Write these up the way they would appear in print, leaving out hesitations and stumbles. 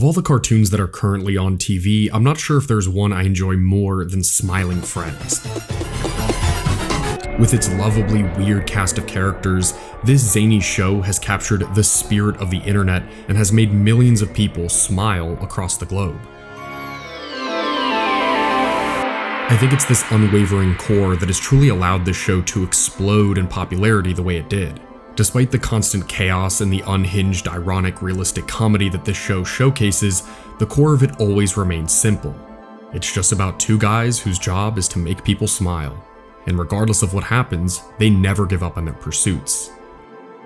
Of all the cartoons that are currently on TV, I'm not sure if there's one I enjoy more than Smiling Friends. With its lovably weird cast of characters, this zany show has captured the spirit of the internet and has made millions of people smile across the globe. I think it's this unwavering core that has truly allowed this show to explode in popularity the way it did. Despite the constant chaos and the unhinged, ironic, realistic comedy that this show showcases, the core of it always remains simple. It's just about two guys whose job is to make people smile. And regardless of what happens, they never give up on their pursuits.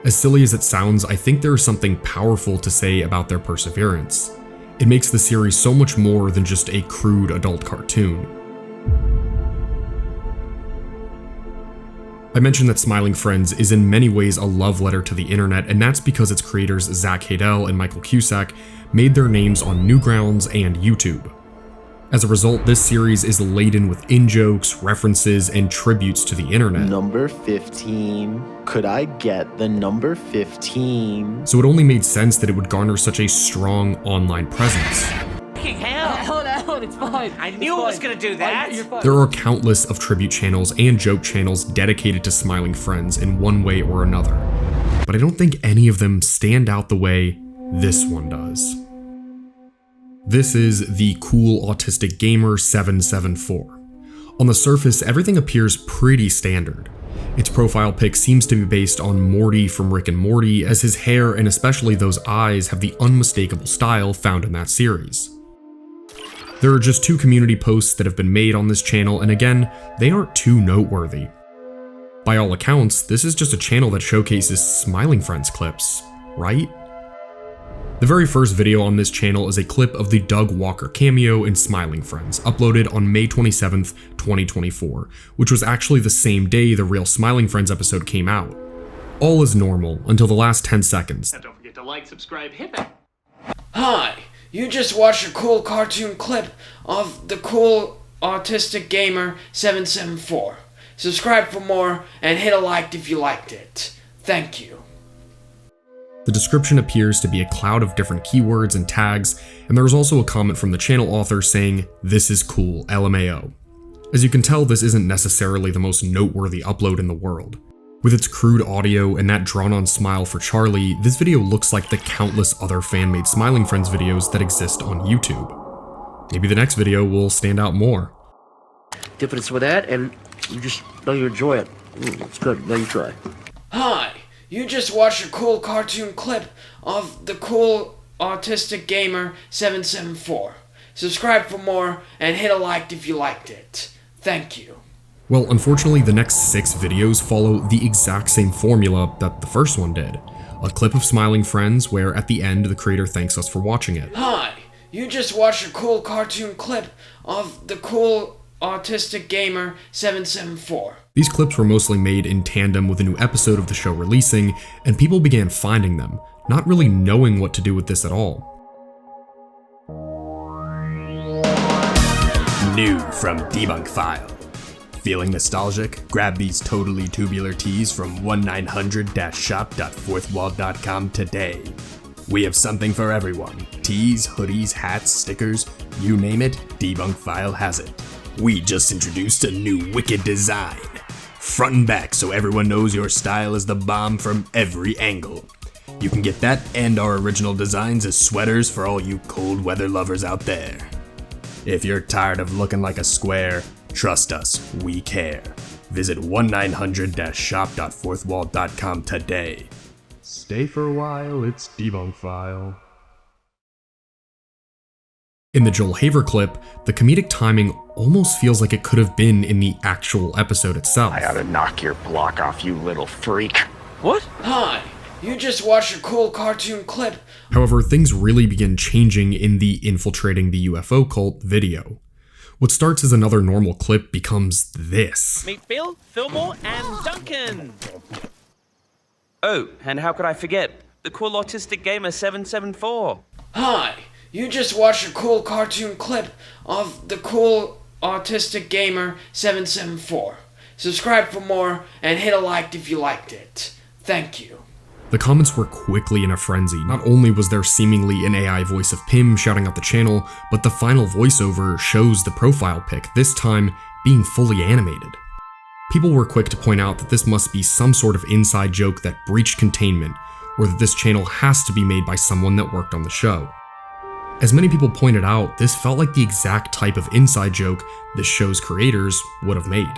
As silly as it sounds, I think there is something powerful to say about their perseverance. It makes the series so much more than just a crude adult cartoon. I mentioned that Smiling Friends is in many ways a love letter to the internet, and that's because its creators Zach Hadel and Michael Cusack made their names on Newgrounds and YouTube. As a result, this series is laden with in-jokes, references, and tributes to the internet. Number 15. Could I get the number 15? So it only made sense that it would garner such a strong online presence. Hold on, it's fine. I knew it was gonna do that. There are countless of tribute channels and joke channels dedicated to Smiling Friends in one way or another, but I don't think any of them stand out the way this one does. This is TheCoolAutisticGamer774. On the surface, everything appears pretty standard. Its profile pic seems to be based on Morty from Rick and Morty, as his hair and especially those eyes have the unmistakable style found in that series. There are just 2 community posts that have been made on this channel, and again, they aren't too noteworthy. By all accounts, this is just a channel that showcases Smiling Friends clips, right? The very first video on this channel is a clip of the Doug Walker cameo in Smiling Friends, uploaded on May 27th, 2024, which was actually the same day the real Smiling Friends episode came out. All is normal until the last 10 seconds. And don't forget to like, subscribe, hit that. Hi, you just watched a cool cartoon clip of TheCoolAutisticGamer774. Subscribe for more and hit a like if you liked it. Thank you. The description appears to be a cloud of different keywords and tags, and there is also a comment from the channel author saying, "This is cool, LMAO." As you can tell, this isn't necessarily the most noteworthy upload in the world. With its crude audio and that drawn-on smile for Charlie, this video looks like the countless other fan-made Smiling Friends videos that exist on YouTube. Maybe the next video will stand out more. Difference with that, and you just know you enjoy it. It's good. Now you try. Hi, you just watched a cool cartoon clip of TheCoolAutisticGamer774. Subscribe for more and hit a like if you liked it. Thank you. Well, unfortunately, the next 6 videos follow the exact same formula that the first one did. A clip of Smiling Friends where at the end the creator thanks us for watching it. Hi, you just watched a cool cartoon clip of TheCoolAutisticGamer774. These clips were mostly made in tandem with a new episode of the show releasing, and people began finding them, not really knowing what to do with this at all. New from Debunk File. Feeling nostalgic? Grab these totally tubular tees from 1-900-shop.fourthwall.com today. We have something for everyone. Tees, hoodies, hats, stickers, you name it, Debunk File has it. We just introduced a new wicked design. Front and back so everyone knows your style is the bomb from every angle. You can get that and our original designs as sweaters for all you cold weather lovers out there. If you're tired of looking like a square, trust us, we care. Visit 1-900-shop.fourthwall.com today. Stay for a while, it's Debunk File. In the Joel Haver clip, the comedic timing almost feels like it could have been in the actual episode itself. I ought to knock your block off, you little freak. What? Hi, you just watched a cool cartoon clip. However, things really begin changing in the Infiltrating the UFO Cult video. What starts as another normal clip becomes this. Meet Phil, Fillmore, and Duncan. Oh, and how could I forget? The Cool Autistic Gamer 774. Hi, you just watched a cool cartoon clip of TheCoolAutisticGamer774. Subscribe for more and hit a like if you liked it. Thank you. The comments were quickly in a frenzy. Not only was there seemingly an AI voice of Pim shouting out the channel, but the final voiceover shows the profile pic, this time being fully animated. People were quick to point out that this must be some sort of inside joke that breached containment, or that this channel has to be made by someone that worked on the show. As many people pointed out, this felt like the exact type of inside joke this show's creators would have made.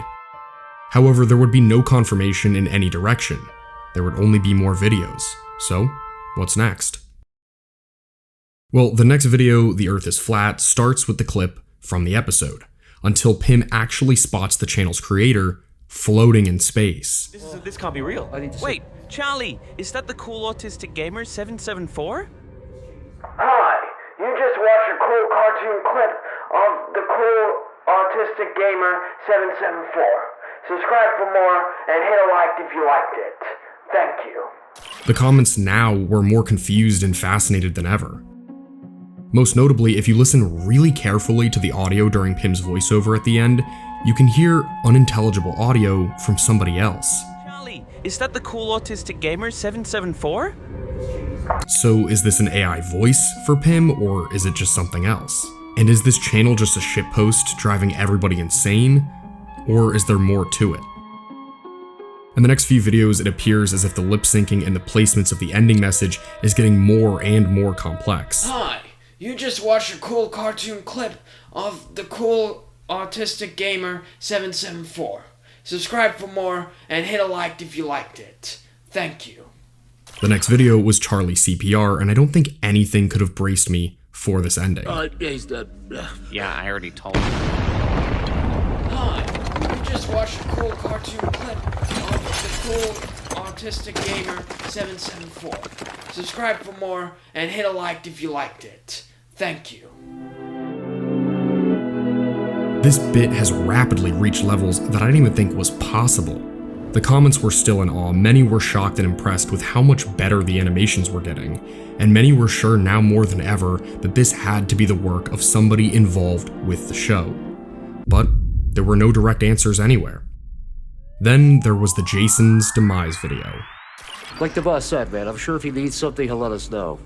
However, there would be no confirmation in any direction. There would only be more videos. So, what's next? Well, the next video, The Earth is Flat, starts with the clip from the episode, until Pim actually spots the channel's creator floating in space. This can't be real. Wait, Charlie, is that the Cool Autistic Gamer774? Hi, you just watched a cool cartoon clip of the Cool Autistic Gamer774. Subscribe for more and hit a like if you liked it. Thank you. The comments now were more confused and fascinated than ever. Most notably, if you listen really carefully to the audio during Pim's voiceover at the end, you can hear unintelligible audio from somebody else. Charlie, is that the Cool Autistic Gamer774? So is this an AI voice for Pim, or is it just something else? And is this channel just a shitpost driving everybody insane? Or is there more to it? In the next few videos, it appears as if the lip syncing and the placements of the ending message is getting more and more complex. Hi, you just watched a cool cartoon clip of the Cool Autistic Gamer774. Subscribe for more and hit a like if you liked it. Thank you. The next video was Charlie CPR, and I don't think anything could have braced me for this ending. Yeah, he's dead. Yeah, I already told you. Hi, you just watched a cool cartoon clip of the Cool Autistic Gamer774. Subscribe for more and hit a like if you liked it. Thank you. This bit has rapidly reached levels that I didn't even think was possible. The comments were still in awe, many were shocked and impressed with how much better the animations were getting, and many were sure now more than ever that this had to be the work of somebody involved with the show. But there were no direct answers anywhere. Then there was the Jason's demise video. Like the boss said, man, I'm sure if he needs something, he'll let us know.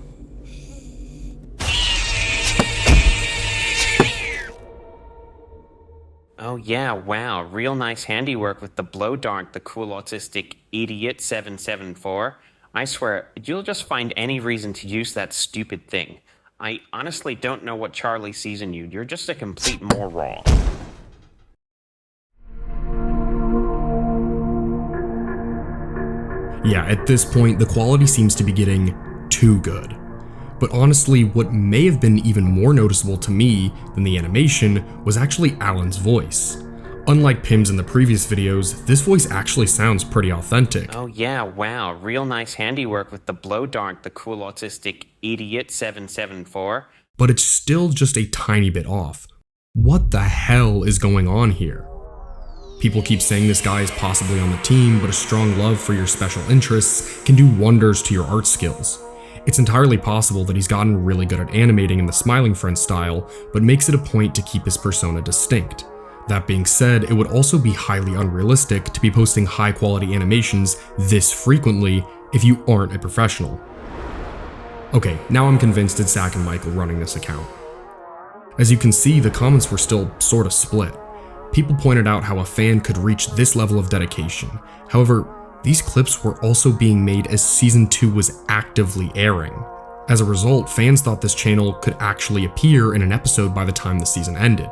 Oh yeah, wow, real nice handiwork with the blow dart, the Cool Autistic Idiot774. I swear, you'll just find any reason to use that stupid thing. I honestly don't know what Charlie sees in you, you're just a complete moron. Yeah, at this point, the quality seems to be getting too good. But honestly, what may have been even more noticeable to me than the animation was actually Alan's voice. Unlike Pim's in the previous videos, this voice actually sounds pretty authentic. Oh yeah, wow, real nice handiwork with the blow dart, the Cool Autistic Idiot774. But it's still just a tiny bit off. What the hell is going on here? People keep saying this guy is possibly on the team, but a strong love for your special interests can do wonders to your art skills. It's entirely possible that he's gotten really good at animating in the Smiling Friend style, but makes it a point to keep his persona distinct. That being said, it would also be highly unrealistic to be posting high quality animations this frequently if you aren't a professional. Okay, now I'm convinced it's Zach and Michael running this account. As you can see, the comments were still sort of split. People pointed out how a fan could reach this level of dedication. However, these clips were also being made as Season 2 was actively airing. As a result, fans thought this channel could actually appear in an episode by the time the season ended.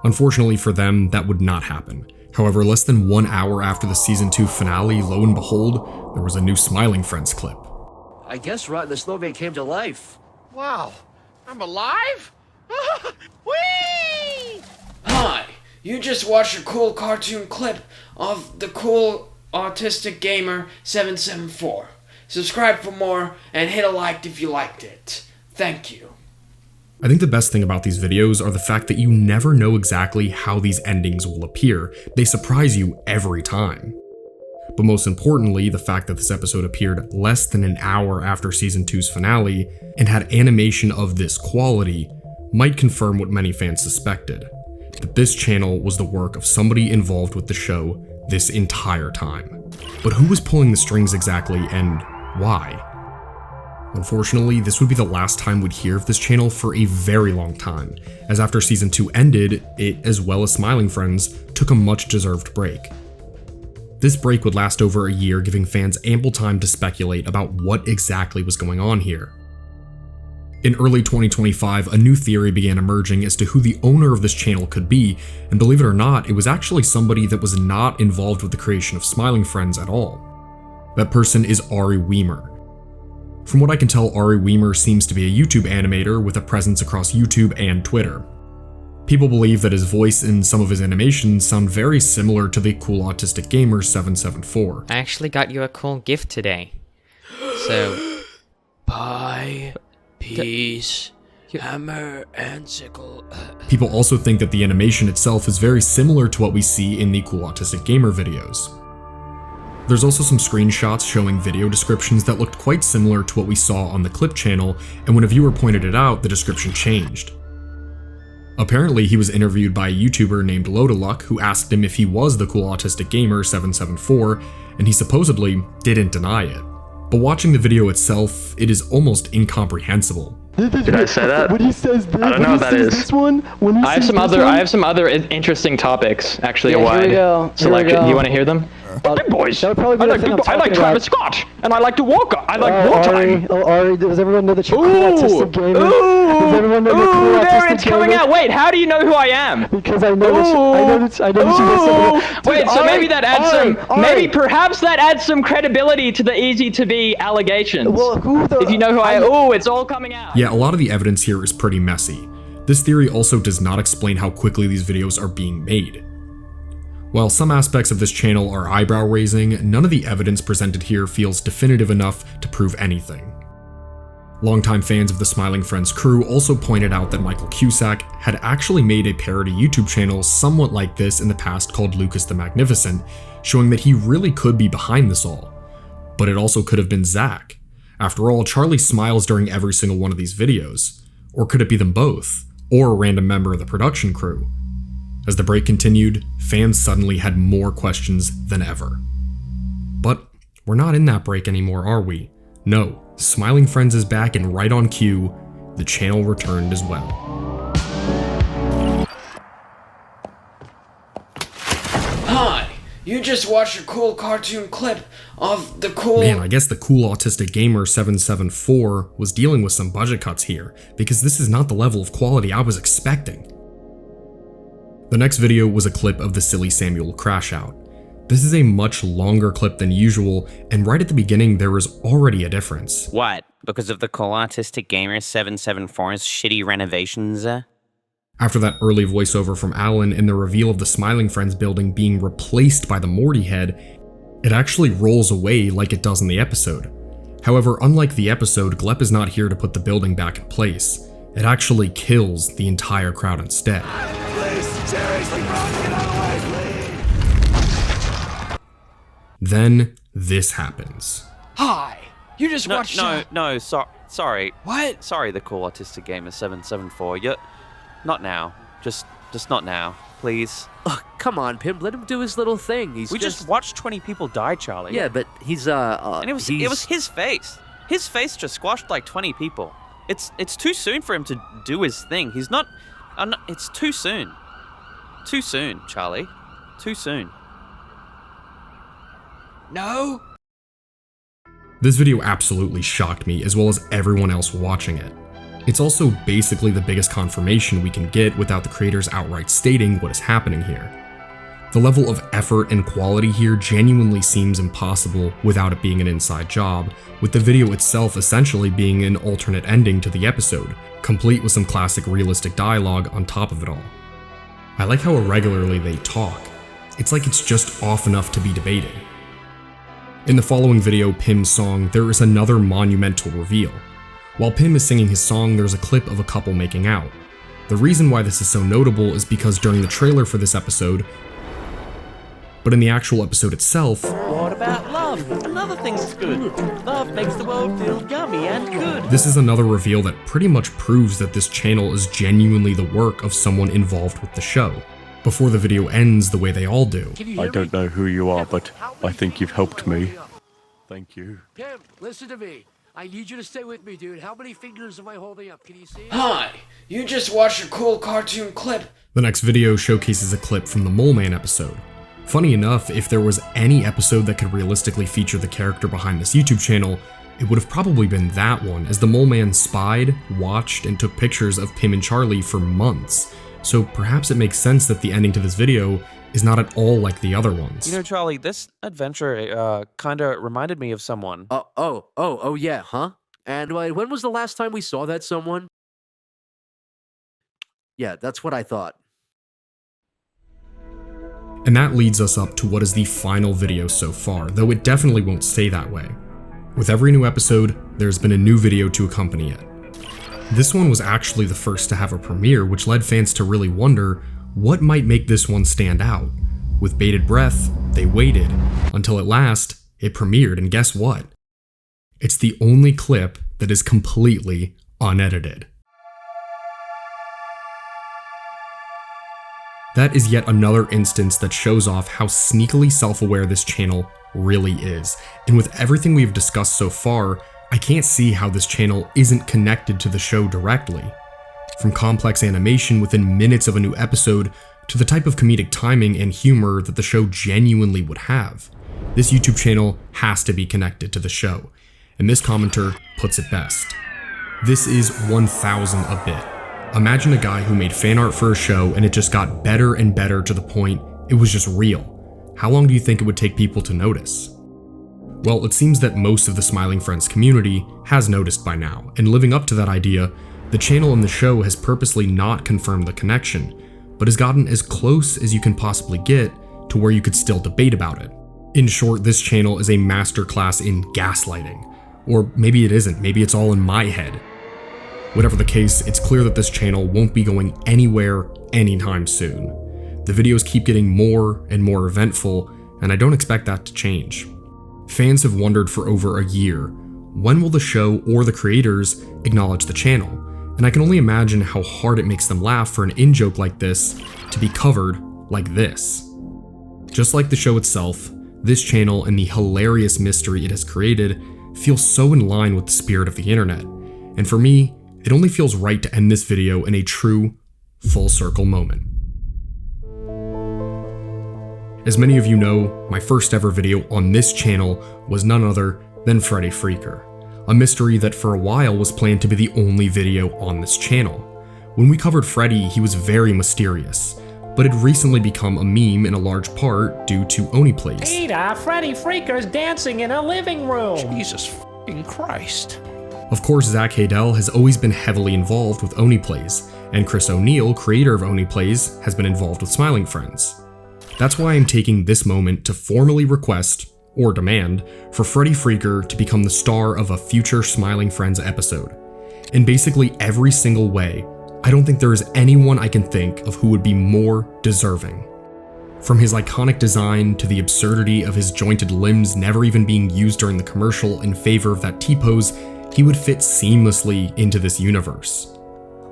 Unfortunately for them, that would not happen. However, less than 1 hour after the Season 2 finale, lo and behold, there was a new Smiling Friends clip. I guess Rotten the Snowman came to life. Wow, I'm alive? Whee! Hi, you just watched a cool cartoon clip of the Cool Autistic Gamer774. Subscribe for more and hit a like if you liked it. Thank you. I think the best thing about these videos are the fact that you never know exactly how these endings will appear. They surprise you every time. But most importantly, the fact that this episode appeared less than an hour after Season 2's finale and had animation of this quality might confirm what many fans suspected, that this channel was the work of somebody involved with the show this entire time. But who was pulling the strings exactly, and why? Unfortunately, this would be the last time we'd hear of this channel for a very long time, as after season 2 ended, it, as well as Smiling Friends, took a much deserved break. This break would last over a year, giving fans ample time to speculate about what exactly was going on here. In early 2025, a new theory began emerging as to who the owner of this channel could be, and believe it or not, it was actually somebody that was not involved with the creation of Smiling Friends at all. That person is Ari Weimer. From what I can tell, Ari Weimer seems to be a YouTube animator with a presence across YouTube and Twitter. People believe that his voice and some of his animations sound very similar to TheCoolAutisticGamer774. I actually got you a cool gift today. So... Pie, peace, hammer, and sickle. People also think that the animation itself is very similar to what we see in the Cool Autistic Gamer videos. There's also some screenshots showing video descriptions that looked quite similar to what we saw on the clip channel, and when a viewer pointed it out, the description changed. Apparently, he was interviewed by a YouTuber named Lodaluck who asked him if he was the Cool Autistic Gamer 774, and he supposedly didn't deny it. But watching the video itself, it is almost incomprehensible. Did I say that? When he says this, I don't know what that is. This one, when he I have says some this other. one, I have some other interesting topics actually. Yeah, wide here we go. selection. Do you want to hear them? Big boys. That would probably be I the like, thing I'm I like talking Travis about. Scott, and I like to walk. I like walk Ari, time. oh, Ari, does everyone know that you're Cool Autistic Gamer? Does everyone know you're Cool Ooh, there Autistic it's coming Gamer? out. Wait, how do you know who I am? Because I know that I know that you listen. Wait, so maybe that adds maybe perhaps that adds some credibility to the easy to be allegations. Well, who the? If you know who I am, oh, it's all coming out. Yeah, a lot of the evidence here is pretty messy. This theory also does not explain how quickly these videos are being made. While some aspects of this channel are eyebrow-raising, none of the evidence presented here feels definitive enough to prove anything. Longtime fans of the Smiling Friends crew also pointed out that Michael Cusack had actually made a parody YouTube channel somewhat like this in the past called Lucas the Magnificent, showing that he really could be behind this all. But it also could have been Zach. After all, Charlie smiles during every single one of these videos. Or could it be them both? Or a random member of the production crew? As the break continued, fans suddenly had more questions than ever. But we're not in that break anymore, are we? No, Smiling Friends is back, and right on cue, the channel returned as well. Hi, you just watched a cool cartoon clip of the cool... Man, I guess the Cool Autistic Gamer 774 was dealing with some budget cuts here, because this is not the level of quality I was expecting. The next video was a clip of the Silly Samuel crash out. This is a much longer clip than usual, and right at the beginning there was already a difference. What? Because of the Cool Autistic Gamer 774's shitty renovations? After that early voiceover from Alan and the reveal of the Smiling Friends building being replaced by the Morty head, it actually rolls away like it does in the episode. However, unlike the episode, Glep is not here to put the building back in place. It actually kills the entire crowd instead. Then this happens. Hi, you just watched... Sorry. What? Sorry, the Cool Autistic Gamer 774. You're not now. Just not now, please. Ugh, come on, Pimp. Let him do his little thing. We just watched 20 people die, Charlie. Yeah, but he's and it was his face. His face just squashed like 20 people. It's too soon for him to do his thing. He's not. It's too soon. Too soon, Charlie. Too soon. No? This video absolutely shocked me, as well as everyone else watching it. It's also basically the biggest confirmation we can get without the creators outright stating what is happening here. The level of effort and quality here genuinely seems impossible without it being an inside job, with the video itself essentially being an alternate ending to the episode, complete with some classic realistic dialogue on top of it all. I like how irregularly they talk. It's like it's just off enough to be debated. In the following video, Pim's song, there is another monumental reveal. While Pim is singing his song, there's a clip of a couple making out. The reason why this is so notable is because during the trailer for this episode, but in the actual episode itself, What about love? Another thing's good. Love makes the world feel yummy and good. this is another reveal that pretty much proves that this channel is genuinely the work of someone involved with the show. before the video ends the way they all do. I don't know who you are, but I think you've helped me. Thank you. Pim, listen to me. I need you to stay with me, dude. How many fingers am I holding up? Can you see? Hi, you just watched a cool cartoon clip. The next video showcases a clip from the Mole Man episode. Funny enough, if there was any episode that could realistically feature the character behind this YouTube channel, it would have probably been that one, as the Mole Man spied, watched, and took pictures of Pim and Charlie for months. So perhaps it makes sense that the ending to this video is not at all like the other ones. You know, Charlie, this adventure kinda reminded me of someone. Oh, yeah, huh? And when was the last time we saw that someone? Yeah, that's what I thought. And that leads us up to what is the final video so far, though it definitely won't stay that way. With every new episode, there's been a new video to accompany it. This one was actually the first to have a premiere, which led fans to really wonder what might make this one stand out. With bated breath, they waited, until at last, it premiered, and guess what? It's the only clip that is completely unedited. That is yet another instance that shows off how sneakily self-aware this channel really is. And with everything we've discussed so far, I can't see how this channel isn't connected to the show directly. From complex animation within minutes of a new episode, to the type of comedic timing and humor that the show genuinely would have, this YouTube channel has to be connected to the show, and this commenter puts it best. This is 1000 a bit. Imagine a guy who made fan art for a show and it just got better and better to the point it was just real. How long do you think it would take people to notice? Well, it seems that most of the Smiling Friends community has noticed by now, and living up to that idea, the channel and the show has purposely not confirmed the connection, but has gotten as close as you can possibly get to where you could still debate about it. In short, this channel is a masterclass in gaslighting. Or maybe it isn't, maybe it's all in my head. Whatever the case, it's clear that this channel won't be going anywhere anytime soon. The videos keep getting more and more eventful, and I don't expect that to change. Fans have wondered for over a year, when will the show or the creators acknowledge the channel? And I can only imagine how hard it makes them laugh for an in-joke like this to be covered like this. Just like the show itself, this channel and the hilarious mystery it has created feel so in line with the spirit of the internet. And for me, it only feels right to end this video in a true, full circle moment. As many of you know, my first ever video on this channel was none other than Freddy Freaker, a mystery that for a while was planned to be the only video on this channel. When we covered Freddy, he was very mysterious, but had recently become a meme in a large part due to Oni Plays. Peter, Freddy Freaker's dancing in a living room! Jesus f***ing Christ. Of course, Zach Hadel has always been heavily involved with Oni Plays, and Chris O'Neill, creator of Oni Plays, has been involved with Smiling Friends. That's why I'm taking this moment to formally request, or demand, for Freddy Freaker to become the star of a future Smiling Friends episode. In basically every single way, I don't think there is anyone I can think of who would be more deserving. From his iconic design to the absurdity of his jointed limbs never even being used during the commercial in favor of that T-pose, he would fit seamlessly into this universe.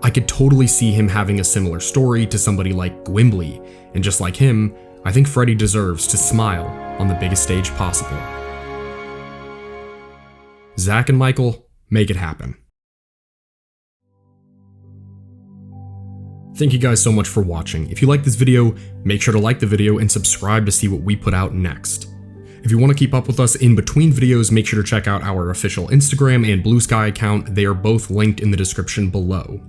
I could totally see him having a similar story to somebody like Gwimbly, and just like him, I think Freddy deserves to smile on the biggest stage possible. Zach and Michael, make it happen. Thank you guys so much for watching. If you like this video, make sure to like the video and subscribe to see what we put out next. If you want to keep up with us in between videos, make sure to check out our official Instagram and Blue Sky account. They are both linked in the description below.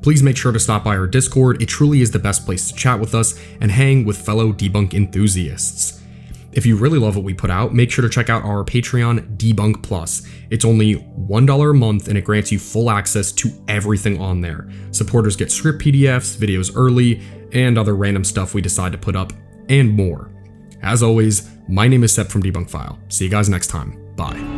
Please make sure to stop by our Discord. It truly is the best place to chat with us and hang with fellow Debunk enthusiasts. If you really love what we put out, make sure to check out our Patreon Debunk Plus. It's only $1 a month and it grants you full access to everything on there. Supporters get script PDFs, videos early, and other random stuff we decide to put up, and more. As always, my name is Sep from Debunk File. See you guys next time. Bye.